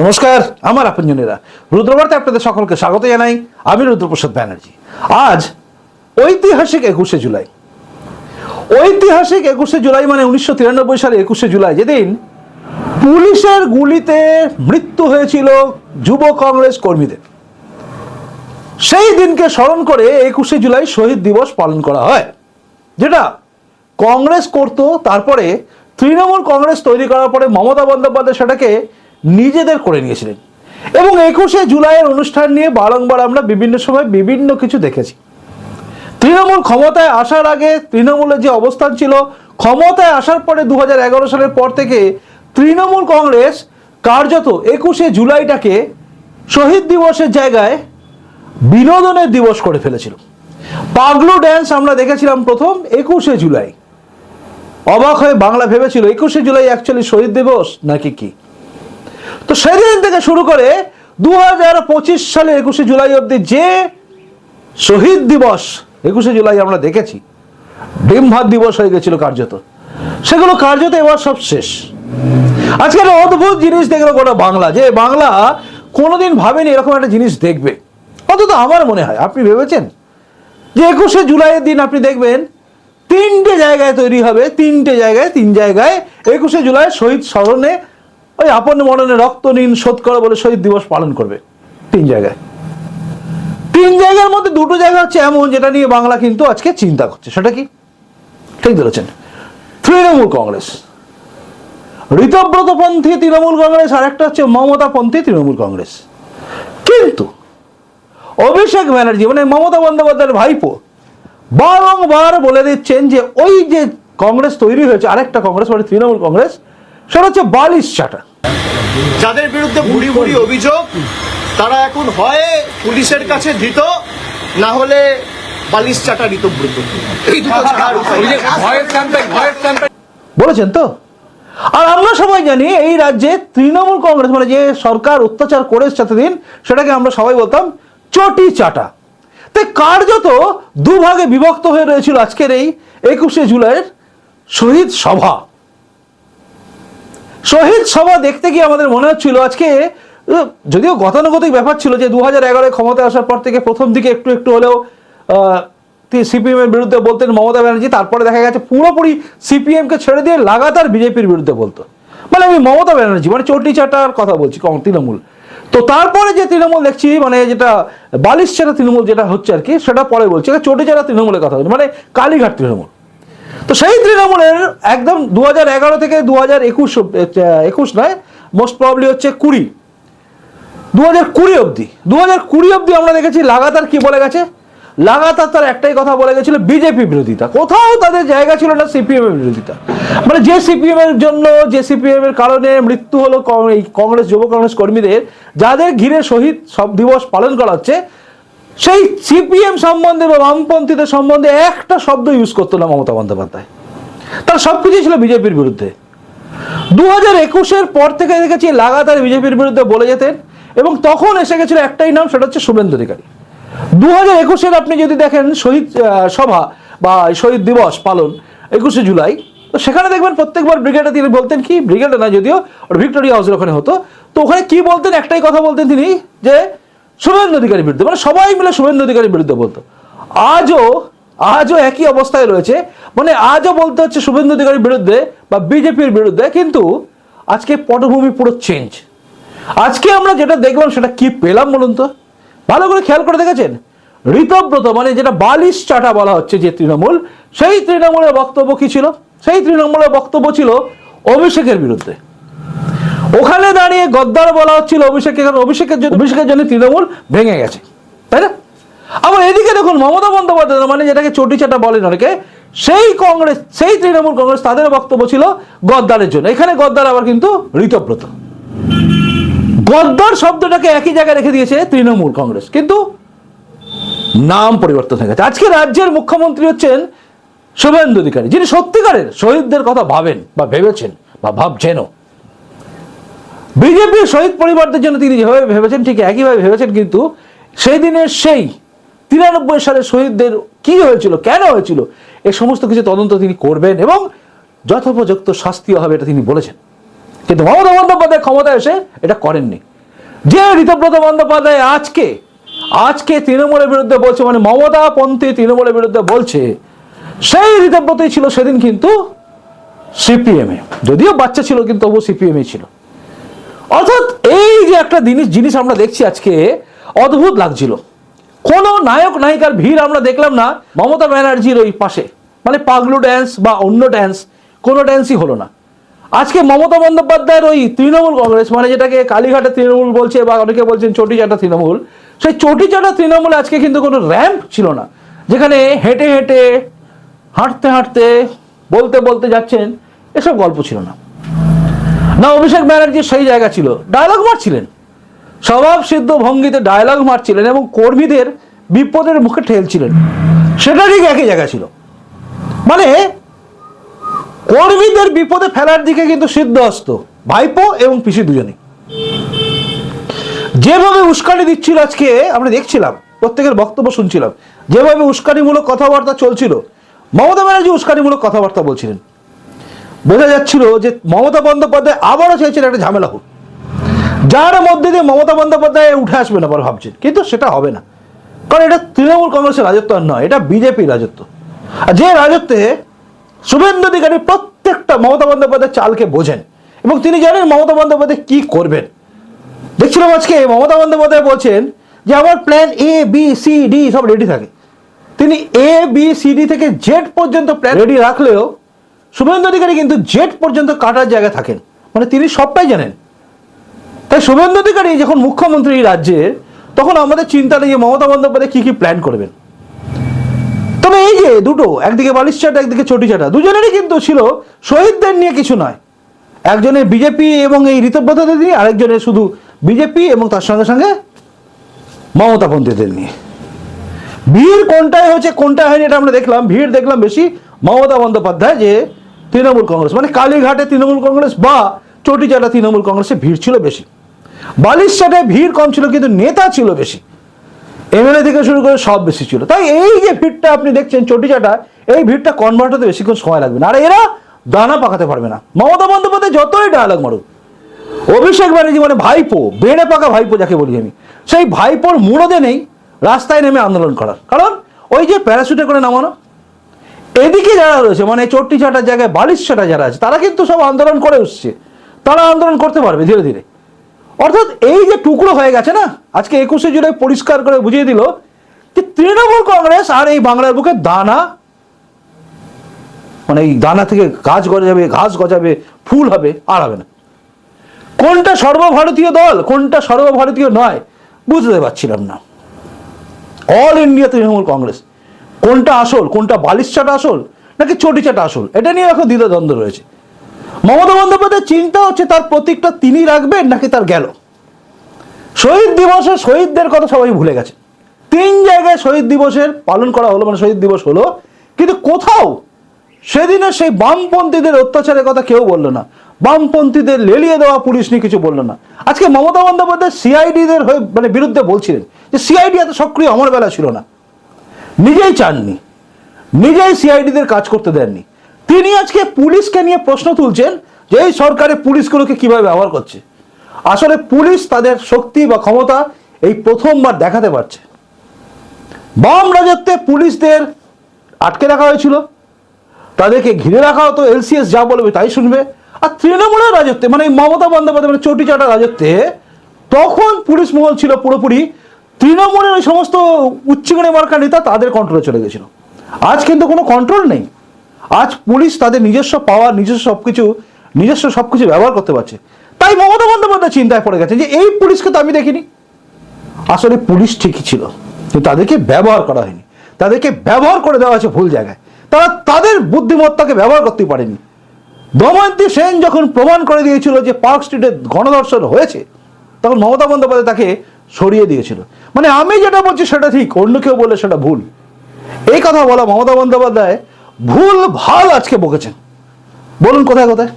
নমস্কার আমার আপনজনেরা, রুদ্রবার্তায় আপনাদের সকলকে স্বাগত জানাই। আমি রুদ্রপ্রসাদ ব্যানার্জি। আজ ঐতিহাসিক 21শে জুলাই। ঐতিহাসিক 21শে জুলাই মানে 1993 সালে 21শে জুলাই, যেদিন পুলিশের গুলিতে মৃত্যু হয়েছিল যুব কংগ্রেস কর্মীদের। সেই দিনকে স্মরণ করে 21শে জুলাই শহীদ দিবস পালন করা হয়, যেটা কংগ্রেস করত। তারপরে তৃণমূল কংগ্রেস তৈরি করার পরে মমতা বন্দ্যোপাধ্যায় সেটাকে নিজেদের করে নিয়েছিলেন এবং 21শে জুলাইয়ের অনুষ্ঠান নিয়ে বারংবার আমরা বিভিন্ন সময় বিভিন্ন কিছু দেখেছি। তৃণমূল ক্ষমতায় আসার আগে তৃণমূলের যে অবস্থান ছিল, ক্ষমতায় আসার পরে 2011 সালের পর থেকে তৃণমূল কংগ্রেস কার্যত 21শে জুলাইটাকে শহীদ দিবসের জায়গায় বিনোদনের দিবস করে ফেলেছিল। পাগলু ড্যান্স আমরা দেখেছিলাম প্রথম 21শে জুলাই। অবাক হয়ে বাংলা ভেবেছিল 21শে জুলাই অ্যাকচুয়ালি শহীদ দিবস নাকি কি। তো সেদিন থেকে শুরু করে 2025 সালে 21শে জুলাই অবধি যে শহীদ দিবস 21শে জুলাই আমরা দেখেছি, ডিম ভাত দিবস হয়ে গেছিল কার্যত, সেগুলো কার্যত এবার সব শেষ। আজকে একটা অদ্ভুত জিনিস দেখলো গোটা বাংলা, যে বাংলা কোনোদিন ভাবেনি এরকম একটা জিনিস দেখবে। অন্তত আমার মনে হয়, আপনি ভেবেছেন যে 21শে জুলাইয়ের দিন আপনি দেখবেন তিনটে জায়গায় তৈরি হবে, তিন জায়গায় 21শে জুলাই শহীদ স্মরণে ওই আপন মননে রক্ত নিন শোধ করো বলে শহীদ দিবস পালন করবে। তিন জায়গার মধ্যে দুটো জায়গা হচ্ছে এমন যেটা নিয়ে বাংলা কিন্তু আজকে চিন্তা করছে। সেটা কি? ঠিক ধরেছেন, তৃণমূল কংগ্রেস, ঋতব্রতপন্থী তৃণমূল কংগ্রেস, আর একটা হচ্ছে মমতাপন্থী তৃণমূল কংগ্রেস। কিন্তু অভিষেক ব্যানার্জি মানে মমতা বন্দ্যোপাধ্যায়ের ভাইপো বারংবার বলে দিচ্ছেন যে ওই যে কংগ্রেস তৈরি হয়েছে, আরেকটা কংগ্রেস মানে তৃণমূল কংগ্রেস, সেটা হচ্ছে বালিশ চাটা। যাদের বিরুদ্ধে ভুরি ভুরি অভিযোগ, তারা এখন হয় পুলিশের কাছে ধৃত, না হলে বালিশ চাটা ঋতব্রত। বলেছেন তো। আর আমরা সবাই জানি এই রাজ্যে তৃণমূল কংগ্রেস মানে যে সরকার অত্যাচার করে এতদিন, সেটাকে আমরা সবাই বলতাম চটি চাটা। তাই কার্যত দুভাগে বিভক্ত হয়ে রয়েছিল আজকের এই 21শে জুলাইয়ের শহীদ সভা। শহীদ সভা দেখতে গিয়ে আমাদের মনে হচ্ছিল আজকে, যদিও গতানুগতিক ব্যাপার ছিল যে 2011 ক্ষমতায় আসার পর থেকে প্রথম দিকে একটু একটু হলেও সিপিএম এর বিরুদ্ধে বলতেন মমতা ব্যানার্জি, তারপরে দেখা গেছে পুরোপুরি সিপিএম কে ছেড়ে দিয়ে লাগাতার বিজেপির বিরুদ্ধে বলতো। মানে আমি মমতা ব্যানার্জি মানে চটি চাটার কথা বলছি, তৃণমূল। তো তারপরে যে তৃণমূল দেখছি মানে যেটা বালিশ চাটা তৃণমূল যেটা হচ্ছে আর কি, সেটা পরে বলছি, চটি চাটা তৃণমূলের কথা বলছি, মানে কালীঘাট তৃণমূল। তো সেই তৃণমূলের একদম 2011 থেকে 2021 নয়, মোস্ট প্রবলি হচ্ছে 2020 অবধি আমরা দেখেছি লাগাতার কি বলে গেছে, লাগাতার তার একটাই কথা বলে গেছিল, বিজেপি বিরোধিতা। কোথাও তাদের জায়গা ছিল না সিপিএম এর বিরোধিতা। মানে যে সিপিএম এর জন্য, যে সিপিএম এর কারণে মৃত্যু হলো কংগ্রেস যুব কংগ্রেস কর্মীদের, যাদের ঘিরে শহীদ সব দিবস পালন করা হচ্ছে, সেই সিপিএম সম্বন্ধে বা বামপন্থীদের সম্বন্ধে একটা শব্দ ইউজ করতো না মমতা বন্দ্যোপাধ্যায়। তার সবকিছু ছিল বিজেপির বিরুদ্ধে। 2021 পর থেকে দেখেছি লাগাতার বিজেপির বিরুদ্ধে বলে যেতেন, এবং তখন এসে গেছিল একটাই নাম, সেটা হচ্ছে শুভেন্দু অধিকারী। 2021 আপনি যদি দেখেন শহীদ সভা বা শহীদ দিবস পালন 21শে জুলাই, তো সেখানে দেখবেন প্রত্যেকবার ব্রিগেডে তিনি বলতেন কি, ব্রিগেডে না যদিও ভিক্টোরিয়া হাউসের ওখানে হতো, তো ওখানে কি বলতেন, একটাই কথা বলতেন তিনি, যে শুভেন্দু অধিকারীর বিরুদ্ধে, মানে সবাই মিলে শুভেন্দু অধিকারীর বিরুদ্ধে বলতো। আজও একই অবস্থায় রয়েছে, মানে আজও বলতে হচ্ছে শুভেন্দু অধিকারীর বিরুদ্ধে বা বিজেপির বিরুদ্ধে। কিন্তু আজকে পটভূমি পুরো চেঞ্জ। আজকে আমরা যেটা দেখলাম সেটা কি পেলাম বলুন তো, ভালো করে খেয়াল করে দেখেছেন? ঋতব্রত মানে যেটা বালিশ চাটা বলা হচ্ছে যে তৃণমূল, সেই তৃণমূলের বক্তব্য কি ছিল? সেই তৃণমূলের বক্তব্য ছিল অভিষেকের বিরুদ্ধে। ওখানে দাঁড়িয়ে গদ্দার বলা হচ্ছিল অভিষেকের জন্য তৃণমূল ভেঙে গেছে, তাই না? আবার এদিকে দেখুন মমতা বন্দ্যোপাধ্যায় মানে যেটাকে চটি চাটা বলেন অনেকে, সেই কংগ্রেস, সেই তৃণমূল কংগ্রেস, তাদের বক্তব্য ছিল গদ্দারের জন্য। এখানে গদ্দার আবার কিন্তু ঋতব্রত। গদ্দার শব্দটাকে একই জায়গায় রেখে দিয়েছে তৃণমূল কংগ্রেস, কিন্তু নাম পরিবর্তন হয়ে গেছে। আজকে রাজ্যের মুখ্যমন্ত্রী হচ্ছেন শুভেন্দু অধিকারী, যিনি সত্যিকারের শহীদদের কথা ভাবেন বা ভেবেছেন বা ভাবছেনও। বিজেপির শহীদ পরিবারদের জন্য তিনি যেভাবে ভেবেছেন ঠিক একইভাবে ভেবেছেন, কিন্তু সেই দিনের সেই 93 সালে শহীদদের কি হয়েছিল, কেন হয়েছিল, এই সমস্ত কিছু তদন্ত তিনি করবেন এবং যথোপযুক্ত শাস্তিও হবে, এটা তিনি বলেছেন। কিন্তু মমতা বন্দ্যোপাধ্যায় ক্ষমতায় এসে এটা করেননি। যে ঋতব্রত বন্দ্যোপাধ্যায় আজকে তৃণমূলের বিরুদ্ধে বলছে, মানে মমতা পন্থী তৃণমূলের বিরুদ্ধে বলছে, সেই ঋতব্রতই ছিল সেদিন কিন্তু সিপিএমে, যদিও বাচ্চা ছিল কিন্তু তবু সিপিএমে ছিল। অর্থাৎ এই যে একটা জিনিস আমরা দেখছি আজকে, অদ্ভুত লাগছিল। কোনো নায়ক নায়িকার ভিড় আমরা দেখলাম না মমতা ব্যানার্জির ওই পাশে, মানে পাগলু ড্যান্স বা অন্য ড্যান্স, কোনো ড্যান্সই হলো না। আজকে মমতা বন্দ্যোপাধ্যায়ের ওই তৃণমূল কংগ্রেস, মানে যেটাকে কালীঘাটে তৃণমূল বলছে বা অনেকে বলছেন চটিচাটা তৃণমূল, সেই চটিচাটা তৃণমূলে আজকে কিন্তু কোনো র্যাম্প ছিল না, যেখানে হেঁটে হেঁটে হাঁটতে হাঁটতে বলতে বলতে যাচ্ছেন, এসব গল্প ছিল না। না অভিষেক ব্যানার্জির সেই জায়গা ছিল, ডায়লগ মারছিলেন, স্বভাব সিদ্ধ ভঙ্গিতে ডায়লগ মারছিলেন এবং কর্মীদের বিপদের মুখে ঠেলছিলেন, সেটা ঠিক একই জায়গা ছিল। মানে কর্মীদের বিপদে ফেলার দিকে কিন্তু সিদ্ধহস্ত ভাইপো এবং পিসি দুজনেই। যেভাবে উস্কানি দিচ্ছিল আজকে আমরা দেখছিলাম, প্রত্যেকের বক্তব্য শুনছিলাম, যেভাবে উস্কানিমূলক কথাবার্তা চলছিল, মমতা ব্যানার্জি উস্কানিমূলক কথাবার্তা বলছিলেন, বোঝা যাচ্ছিল যে মমতা বন্দ্যোপাধ্যায় আবারও চাইছেন একটা ঝামেলা হোক, যার মধ্যে দিয়ে মমতা বন্দ্যোপাধ্যায় উঠে আসবে না বড় ভাবছেন, কিন্তু সেটা হবে না। কারণ এটা তৃণমূল কংগ্রেসের রাজত্ব আর নয়, এটা বিজেপির রাজত্ব। আর যে রাজত্বে শুভেন্দু অধিকারী প্রত্যেকটা মমতা বন্দ্যোপাধ্যায়ের চালকে বোঝেন এবং তিনি জানেন মমতা বন্দ্যোপাধ্যায় কি করবেন। দেখছিলাম আজকে মমতা বন্দ্যোপাধ্যায় বলছেন যে আমার প্ল্যান ABCD সব রেডি থাকে। তিনি ABCD থেকে জেড পর্যন্ত প্ল্যান রেডি রাখলেও শুভেন্দু অধিকারী কিন্তু জেড পর্যন্ত কাটার জায়গায় থাকেন, মানে তিনি সবটাই জানেন। তাই শুভেন্দু অধিকারী যখন মুখ্যমন্ত্রী রাজ্যের, তখন আমাদের চিন্তা নেই যে মমতা বন্দ্যোপাধ্যায় কি কি প্ল্যান করবেন। তবে এই যে দুটো, একদিকে বালিশচাটা একদিকে চটিচাটা, দুজনেরই কিন্তু ছিল শহীদদের নিয়ে কিছু নয়, একজনের বিজেপি এবং এই ঋতব্রতদের নিয়ে, আরেকজনের শুধু বিজেপি এবং তার সঙ্গে সঙ্গে মমতাপন্থীদের নিয়ে। ভিড় কোনটায় হয়েছে কোনটায় হয়নি এটা আমরা দেখলাম, ভিড় দেখলাম বেশি মমতা বন্দ্যোপাধ্যায় যে তৃণমূল কংগ্রেস, মানে কালীঘাটে তৃণমূল কংগ্রেস বা চটিচাটা তৃণমূল কংগ্রেসে ভিড় ছিল বেশি। বালিশচাটায় ভিড় কম ছিল কিন্তু নেতা ছিল বেশি, MLA থেকে শুরু করে সব বেশি ছিল। তাই এই যে ভিড়টা আপনি দেখছেন চটিচাটা, এই ভিড়টা কনভার্ট হতে বেশিক্ষণ সময় লাগবে না, আর এরা দানা পাকাতে পারবে না। মমতা বন্দ্যোপাধ্যায় যতই ডায়ালগ মারুক, অভিষেক ব্যানার্জি মানে ভাইপো, বেড়ে পাকা ভাইপো যাকে বলি আমি, সেই ভাইপোর মুরদে নেই রাস্তায় নেমে আন্দোলন করার। কারণ ওই যে প্যারাশুটে করে নামানো, এদিকে যারা রয়েছে মানে চটিচাটার জায়গায় বালিশচাটা যারা আছে, তারা কিন্তু সব আন্দোলন করে উঠছে, তারা আন্দোলন করতে পারবে ধীরে ধীরে। অর্থাৎ এই যে টুকরো হয়ে গেছে না, আজকে 21শে জুলাই পরিষ্কার করে বুঝিয়ে দিল যে তৃণমূল কংগ্রেস আর এই বাংলার বুকে দানা, মানে এই দানা থেকে গাছ গজাবে, ঘাস গজাবে, ফুল হবে, আর হবে না। কোনটা সর্বভারতীয় দল কোনটা সর্বভারতীয় নয় বুঝতে পারছিলাম না। অল ইন্ডিয়া তৃণমূল কংগ্রেস, কোনটা আসল, কোনটা বালিশচাটা আসল নাকি চটিচাটা আসল, এটা নিয়ে এখন দ্বিধাদ্বন্দ্ব রয়েছে। মমতা বন্দ্যোপাধ্যায়ের চিন্তা হচ্ছে তার প্রতীকটা তিনি রাখবেন নাকি তার গেল। শহীদ দিবসে শহীদদের কথা সবাই ভুলে গেছে, 3 জায়গায় শহীদ দিবসের পালন করা হলো, মানে শহীদ দিবস হলো, কিন্তু কোথাও সেদিনে সেই বামপন্থীদের অত্যাচারের কথা কেউ বললো না, বামপন্থীদের লেলিয়ে দেওয়া পুলিশ নিয়ে কিছু বললো না। আজকে মমতা বন্দ্যোপাধ্যায় সিআইডিদের হয়ে মানে বিরুদ্ধে বলছিলেন যে সিআইডি এত সক্রিয় আমার বেলা ছিল না, নিজেই চাননি, নিজেই সিআইডিদের কাজ করতে দেননি। তিনি আজকে পুলিশকে নিয়ে প্রশ্ন তুলছেন যে এই সরকারের পুলিশগুলোকে কিভাবে ব্যবহার করছে। আসলে পুলিশ তাদের শক্তি বা ক্ষমতা এই প্রথমবার দেখাতে পারছে। বাম রাজত্বে পুলিশদের আটকে রাখা হয়েছিল, তাদেরকে ঘিরে রাখা হতো, LCS যা বলবে তাই শুনবে। আর তৃণমূলের রাজত্বে মানে মমতা বন্দ্যোপাধ্যায় মানে চটিচাটা রাজত্বে তখন পুলিশ মহল ছিল পুরোপুরি তৃণমূলের ওই সমস্ত উচ্চগণে মার্কা নেতা, তাদের কন্ট্রোলে চলে গেছিল। আজ কিন্তু কোনো কন্ট্রোল নেই, আজ পুলিশ তাদের নিজস্ব পাওয়ার, নিজস্ব সবকিছু ব্যবহার করতে পারছে। তাই মমতা বন্দ্যোপাধ্যায় চিন্তায় পড়ে গেছে যে এই পুলিশকে তো আমি দেখিনি। আসলে পুলিশ ঠিকই ছিল, কিন্তু তাদেরকে ব্যবহার করা হয়নি, তাদেরকে ব্যবহার করে দেওয়া হয়েছে ভুল জায়গায়, তারা তাদের বুদ্ধিমত্তাকে ব্যবহার করতে পারেনি। দময়ন্তী সেন যখন প্রমাণ করে দিয়েছিল যে পার্ক স্ট্রিটে গণধর্ষণ হয়েছে, তখন মমতা বন্দ্যোপাধ্যায় তাকে সরিয়ে দিয়েছিল। মানে আমি যেটা বলছি সেটা ঠিক, অন্য কেউ বললে সেটা ভুল, এই কথা বলা মমতা বন্দ্যোপাধ্যায় ভুল ভাল আজকে বকেছেন। বলুন কোথায় কোথায়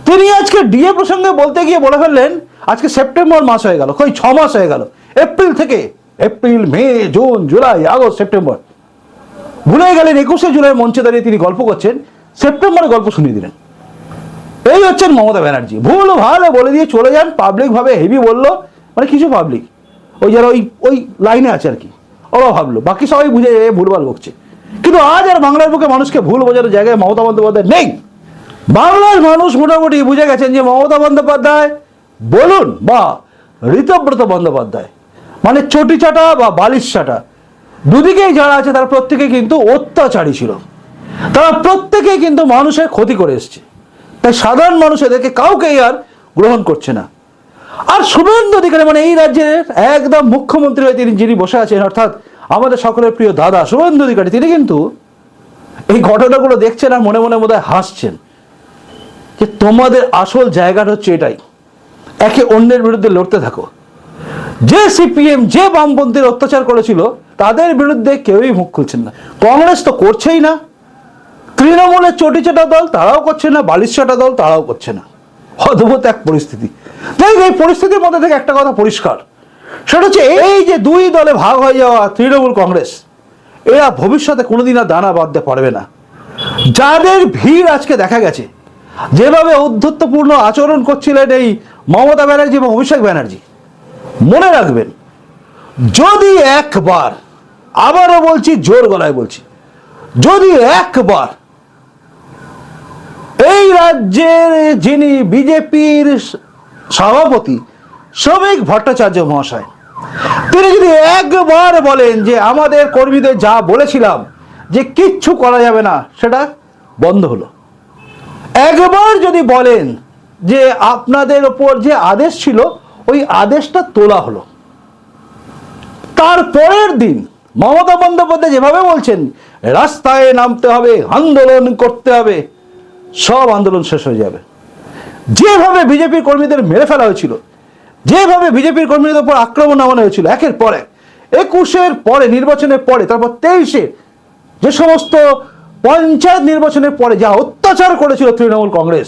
তিনি আজকে ডিএ প্রসঙ্গে বলতে গিয়ে বলে ফেললেন আজকে সেপ্টেম্বর মাস হয়ে গেল, কই 6 মাস হয়ে গেল, এপ্রিল থেকে, এপ্রিল, মে, জুন, জুলাই, আগস্ট, সেপ্টেম্বর, ভুলে গেলেন 21শে জুলাই মঞ্চে দাঁড়িয়ে তিনি গল্প করছেন, সেপ্টেম্বরে গল্প শুনিয়ে দিলেন। এই হচ্ছেন মমতা ব্যানার্জি। ভুল ভালো বলে দিয়ে চলে যান, পাবলিক ভাবে হেভি বললো, মানে কিছু পাবলিক ওই যারা ওই ওই লাইনে আছে আর কি, ওরা ভাবলো, বাকি সবাই বুঝে ভুলভাল বকছে। কিন্তু আজ আর বাংলার বুকে মানুষকে ভুল বোঝানোর জায়গায় মমতা বন্দ্যোপাধ্যায় নেই। বাংলার মানুষ মোটামুটি বুঝে গেছেন যে মমতা বন্দ্যোপাধ্যায় বলুন বা ঋতব্রত বন্দ্যোপাধ্যায় মানে চটি চাটা বা বালিশ চাটা, দুদিকেই যারা আছে তারা প্রত্যেকেই কিন্তু অত্যাচারী ছিল, তারা প্রত্যেকেই কিন্তু মানুষের ক্ষতি করে এসছে। তাই সাধারণ মানুষ এদেরকে কাউকেই আর গ্রহণ করছে না। আর শুভেন্দু অধিকারী মানে এই রাজ্যের একদম মুখ্যমন্ত্রী হয়ে তিনি যিনি বসে আছেন, অর্থাৎ আমাদের সকলের প্রিয় দাদা শুভেন্দু অধিকারী, তিনি কিন্তু এই ঘটনাগুলো দেখছেন আর মনে মনে বোধহয় হাসছেন যে তোমাদের আসল জায়গাটা হচ্ছে এটাই, একে অন্যের বিরুদ্ধে লড়তে থাকো। যে সিপিএম যে বামপন্থীর অত্যাচার করেছিল তাদের বিরুদ্ধে কেউই মুখ খুলছেন না। কংগ্রেস তো করছেই না, তৃণমূলের চটিচাটা দল তারাও করছে না, বালিশচাটা দল তারাও করছে না। অদ্ভুত এক পরিস্থিতি। তাই এই পরিস্থিতির মধ্যে থেকে একটা কথা পরিষ্কার, সেটা হচ্ছে এই যে দুই দলে ভাগ হয়ে যাওয়া তৃণমূল কংগ্রেস, এরা ভবিষ্যতে কোনোদিন আর দানা বাঁধতে পারবে না। যাদের ভিড় আজকে দেখা গেছে, যেভাবে ঔদ্ধত্যপূর্ণ আচরণ করছিলেন এই মমতা ব্যানার্জি এবং অভিষেক ব্যানার্জি, মনে রাখবেন যদি একবার, আবারও বলছি, জোর গলায় বলছি, যদি একবার এই রাজ্যের যিনি বিজেপির সভাপতি শ্রমিক ভট্টাচার্য মহাশয়, তিনি যদি একবার বলেন যে আমাদের কর্মীদের যা বলেছিলাম যে কিচ্ছু করা যাবে না সেটা বন্ধ হলো, একবার যদি বলেন যে আপনাদের ওপর যে আদেশ ছিল ওই আদেশটা তোলা হলো, তারপরের দিন মমতা বন্দ্যোপাধ্যায় যেভাবে বলছেন রাস্তায় নামতে হবে, আন্দোলন করতে হবে, সব আন্দোলন শেষ হয়ে যাবে। যেভাবে বিজেপির কর্মীদের মেরে ফেলা হয়েছিল, যেভাবে বিজেপির কর্মীদের উপর আক্রমণ নামানো হয়েছিল একের পর এক, 21-এর পরে নির্বাচনের পরে, তারপর 23-এর যে সমস্ত পঞ্চায়েত নির্বাচনের পরে যা অত্যাচার করেছিল তৃণমূল কংগ্রেস,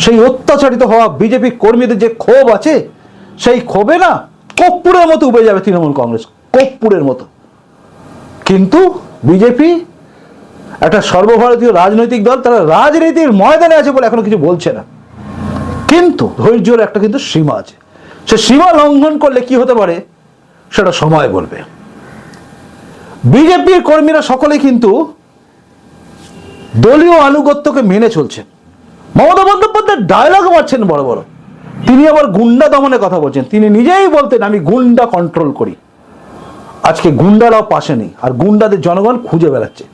সেই অত্যাচারিত হওয়া বিজেপি কর্মীদের যে ক্ষোভ আছে, সেই ক্ষোভে না কর্পূরের মতো উবে যাবে তৃণমূল কংগ্রেস, কর্পূরের মতো। কিন্তু বিজেপি একটা সর্বভারতীয় রাজনৈতিক দল, তারা রাজনীতির ময়দানে আছে বলে এখনো কিছু বলছে না, কিন্তু ধৈর্যের একটা কিন্তু সীমা আছে। সে সীমা লঙ্ঘন করলে কি হতে পারে সেটা সময় বলবে। বিজেপির কর্মীরা সকলে কিন্তু দলীয় আনুগত্যকে মেনে চলছেন। মমতা বন্দ্যোপাধ্যায় ডায়লগ মারছেন বড় বড়, তিনি আবার গুন্ডা দমনের কথা বলছেন। তিনি নিজেই বলতেন আমি গুন্ডা কন্ট্রোল করি। আজকে গুন্ডারাও পাশে নেই, আর গুন্ডাদের জনগণ খুঁজে বেড়াচ্ছে।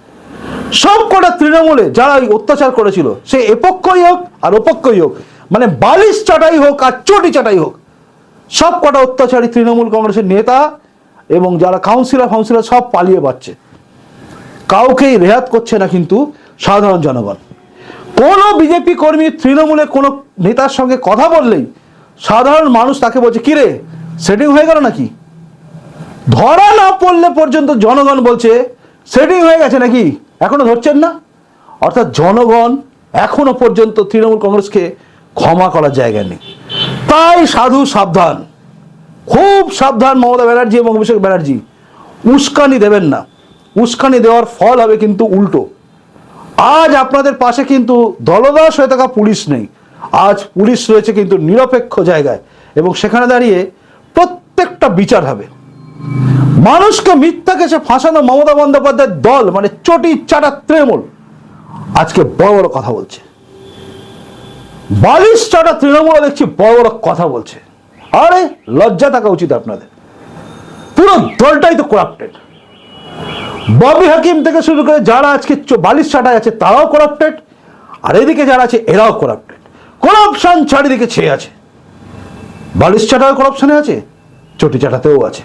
সব কটা তৃণমূলে যারা অত্যাচার করেছিল, সে এপক্ষই হোক আর অপক্ষই হোক, মানে বালিশ চাটাই হোক আর চটি চাটাই হোক, সব কটা অত্যাচারী তৃণমূল কংগ্রেসের নেতা এবং যারা কাউন্সিলর সব পালিয়ে পাচ্ছে। কাউকেই রেহাত করছে না কিন্তু সাধারণ জনগণ। কোন বিজেপি কর্মী তৃণমূলে কোনো নেতার সঙ্গে কথা বললেই সাধারণ মানুষ তাকে বলছে কিরে সেটিং হয়ে গেল নাকি, ধরা না পড়লে পর্যন্ত জনগণ বলছে সেটিং হয়ে গেছে নাকি, এখনো ধরছেন না। অর্থাৎ জনগণ এখনো পর্যন্ত তৃণমূল কংগ্রেসকে ক্ষমা করার জায়গা নেই। তাই সাধু সাবধান, খুব সাবধান মমতা ব্যানার্জি এবং অভিষেক ব্যানার্জি। উস্কানি দেবেন না, উস্কানি দেওয়ার ফল হবে কিন্তু উল্টো। আজ আপনাদের পাশে কিন্তু দলদাস হয়ে থাকা পুলিশ নেই, আজ পুলিশ রয়েছে কিন্তু নিরপেক্ষ জায়গায়, এবং সেখানে দাঁড়িয়ে প্রত্যেকটা বিচার হবে। মানুষকে মিথ্যা কেসে ফাঁসানো মমতা বন্দ্যোপাধ্যায়ের দল মানে চটি চাটা তৃণমূল আজকে বড় বড় কথা বলছে। বালিশ চাটা তৃণমূল দেখছি বড় বড় কথা বলছে। আরে লজ্জা থাকা উচিত আপনাদের, পুরো দলটাই তো করাপ্টেড। ববি হাকিম থেকে শুরু করে যারা আজকে বালিশ চাটায় আছে তারাও করাপ্টেড, আর এদিকে যারা আছে এরাও করাপ্টেড। করাপশন চারিদিকে ছেয়ে আছে, বালিশ চাটাও করাপশনে আছে, চটি চাটাতেও আছে।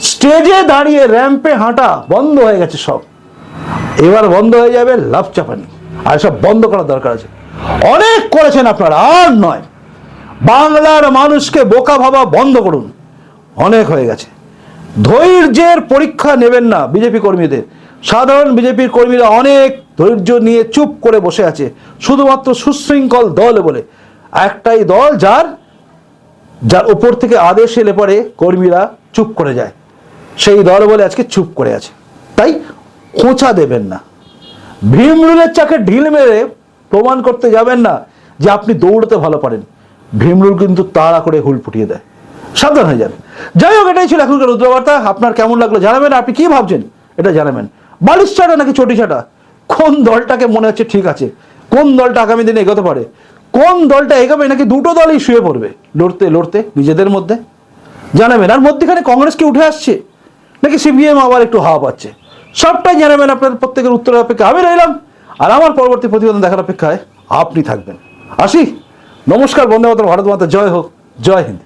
স্টেজে দাঁড়িয়ে র্যাম্পে হাঁটা বন্ধ হয়ে গেছে সব, এবার বন্ধ হয়ে যাবে লাভ চাপানি, আর সব বন্ধ করার দরকার আছে। অনেক করেছেন আপনারা, আর নয়। বাংলার মানুষকে বোকা ভাবা বন্ধ করুন, অনেক হয়ে গেছে। ধৈর্যের পরীক্ষা নেবেন না বিজেপি কর্মীদের। সাধারণ বিজেপির কর্মীরা অনেক ধৈর্য নিয়ে চুপ করে বসে আছে, শুধুমাত্র সুশৃঙ্খল দল বলে। একটাই দল যার উপর থেকে আদেশ এলে পরে কর্মীরা চুপ করে যায়, সেই দল বলে আজকে চুপ করে আছে। তাই খোঁচা দেবেন না, ভীমরুলের চাকে ঢিল মেরে প্রমাণ করতে যাবেন না যে আপনি দৌড়তে ভালো পারেন। ভীমরুল কিন্তু তাড়া করে হুল ফুটিয়ে দেয়, সাবধান হয়ে যান। যাই হোক, এটাই ছিল এখনকার রুদ্রবার্তা। আপনার কেমন লাগলো জানাবেন, আপনি কি ভাবছেন এটা জানাবেন। বালিশ চাটা নাকি চটি চাটা, কোন দলটাকে মনে হচ্ছে ঠিক আছে, কোন দলটা আগামী দিনে এগোতে পারে, কোন দলটা এগোবে নাকি দুটো দলই শুয়ে পড়বে লড়তে লড়তে নিজেদের মধ্যে, জানাবেন। আর মধ্যখানে কংগ্রেস কি উঠে আসছে নাকি সিপিএম আবার একটু হাওয়া পাচ্ছে, সবটাই জানাবেন। আপনার প্রত্যেকের উত্তরের অপেক্ষা আমি রইলাম, আর আমার পরবর্তী প্রতিবেদন দেখার অপেক্ষায় আপনি থাকবেন। আসি, নমস্কার, বন্দে মাতরম, ভারত মাতা জয় হোক, জয় হিন্দ।